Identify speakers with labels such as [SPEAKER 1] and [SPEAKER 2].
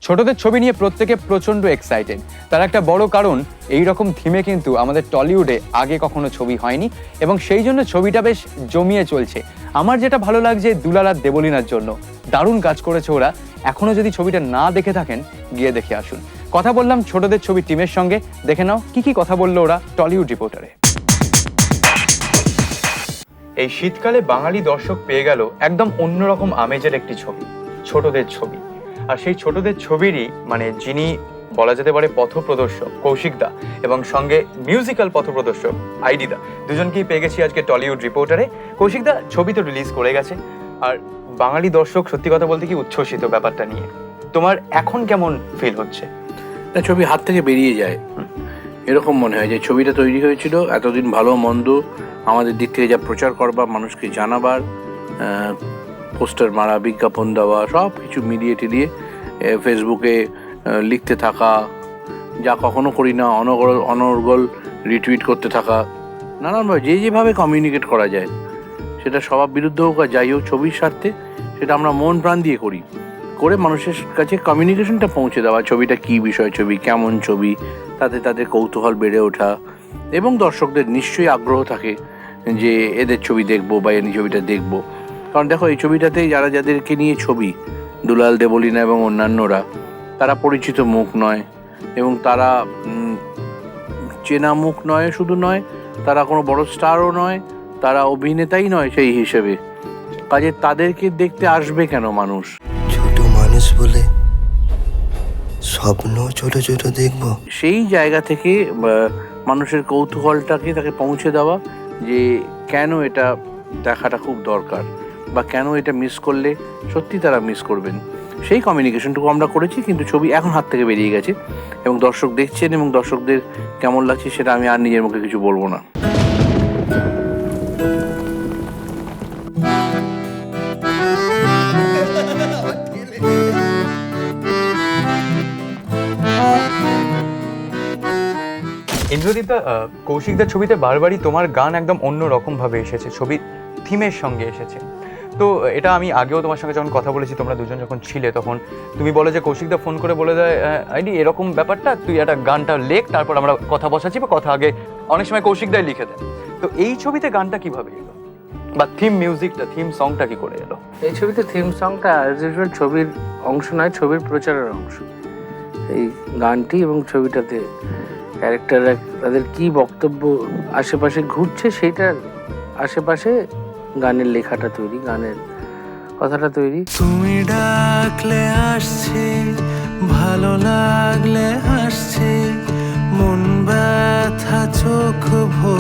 [SPEAKER 1] ছোটদের ছবি নিয়ে প্রত্যেকে প্রচন্ড এক্সাইটেড। তার একটা বড় কারণ, এই রকম থিমে কিন্তু আমাদের টলিউডে আগে কখনো ছবি হয়নি এবং সেই জন্য ছবিটা বেশ জমিয়ে চলছে। আমার যেটা ভালো লাগছে দুলাল আর দেবলিনার জন্য, দারুণ কাজ করেছে ওরা। এখনো যদি ছবিটা না দেখে থাকেন গিয়ে দেখে আসুন। কথা বললাম ছোটদের ছবি টিমের সঙ্গে, দেখে নাও কি কি কথা বললো ওরা টলিউড রিপোর্টারে। এই শীতকালে বাঙালি দর্শক পেয়ে গেল একদম অন্যরকম আমেজের একটি ছবি, ছোটদের ছবি। আর সেই ছোটদের ছবিরই যিনি বলা যেতে পারে পথপ্রদর্শক কৌশিক দা এবং সঙ্গে মিউজিক্যাল পথপ্রদর্শক আইডি দা, দুজনকেই পেয়ে গেছি আজকে টলিউড রিপোর্টারে। কৌশিক দা ছবি তো রিলিজ করে গেছে, আর বাঙালি দর্শক সত্যি কথা বলতে কি উচ্ছ্বসিত ব্যাপারটা নিয়ে। তোমার এখন কেমন ফিল হচ্ছে?
[SPEAKER 2] ছবি হাত থেকে বেরিয়ে যায় এরকম মনে হয় যে ছবিটা তৈরি হয়েছিল এতদিন ভালো মন্দ আমাদের দিক থেকে যা প্রচার করবার, মানুষকে জানাবার, পোস্টার মারা, বিজ্ঞাপন দেওয়া, সব কিছু মিলিয়ে টিলিয়ে ফেসবুকে লিখতে থাকা, যা কখনো করি না, অনর্গল রিটুইট করতে থাকা, নানানভাবে যেভাবে কমিউনিকেট করা যায়, সেটা সবার বিরুদ্ধে হোক আর যাই হোক, ছবির স্বার্থে সেটা আমরা মন প্রাণ দিয়ে করে মানুষের কাছে কমিউনিকেশনটা পৌঁছে দেওয়া। ছবিটা কী বিষয়, ছবি কেমন, ছবি তাতে তাদের কৌতূহল বেড়ে ওঠা এবং দর্শকদের নিশ্চয়ই আগ্রহ থাকে যে এদের ছবি দেখবো বা এই ছবিটা দেখবো। কারণ দেখো, এই ছবিটাতে যাদেরকে নিয়ে ছবি, দুলাল, দেবলিনা এবং অন্যান্যরা, তারা পরিচিত মুখ নয় এবং তারা চেনা মুখ নয়, শুধু নয়, তারা কোনো বড় স্টারও নয়, তারা অভিনেতাই নয় সেই হিসেবে। কাজে তাদেরকে দেখতে আসবে কেন মানুষ?
[SPEAKER 3] ছোট মানুষ বলে স্বপ্ন ছোট ছোট দেখবো।
[SPEAKER 2] সেই জায়গা থেকে মানুষের কৌতূহলটাকে তাকে পৌঁছে দেওয়া যে কেন এটা দেখাটা খুব দরকার বা কেন এটা মিস করলে সত্যি তারা মিস করবেন, সেই কমিউনিকেশনটুকু আমরা করেছি। কিন্তু ছবি এখন হাত থেকে বেরিয়ে গেছে এবং দর্শক দেখছেন এবং দর্শকদের কেমন লাগছে সেটা আমি আর নিজের মুখে কিছু বলবো না।
[SPEAKER 1] ইন্দ্রদীপদা, কৌশিকদার ছবিতে বারবারই তোমার গান একদম অন্য রকম ভাবে এসেছে, ছবির থিমের সঙ্গে এসেছে। তো এটা আমি আগেও তোমার সঙ্গে যখন কথা বলেছি, তোমরা দুজন যখন ছিলে, তখন তুমি বলো যে কৌশিকদা ফোন করে বলে দেয়, আইডি এরকম ব্যাপারটা, তুই একটা গানটা লেখ, তারপর আমরা কথা বসাচ্ছি বা কথা আগে অনেক সময় কৌশিকদাই লিখে দেয়। তো এই ছবিতে গানটা কিভাবে এলো বা থিম মিউজিকটা, থিম সংটা কি করে এলো?
[SPEAKER 2] এই ছবিতে থিম সংটা অ্যাজ ইউজুয়াল ছবির অংশ নয়, ছবির প্রচারের অংশ। এই গানটি এবং ছবিটাতে ক্যারেক্টাররা তাদের কি বক্তব্য আশেপাশে ঘুরছে, সেইটার আশেপাশে গানের লেখাটা তৈরি, গানের কথাটা তৈরি।
[SPEAKER 4] তুমি ডাকলে আসছে, ভালো লাগলে হাসছে, মন ব্যথা চোখ ভরে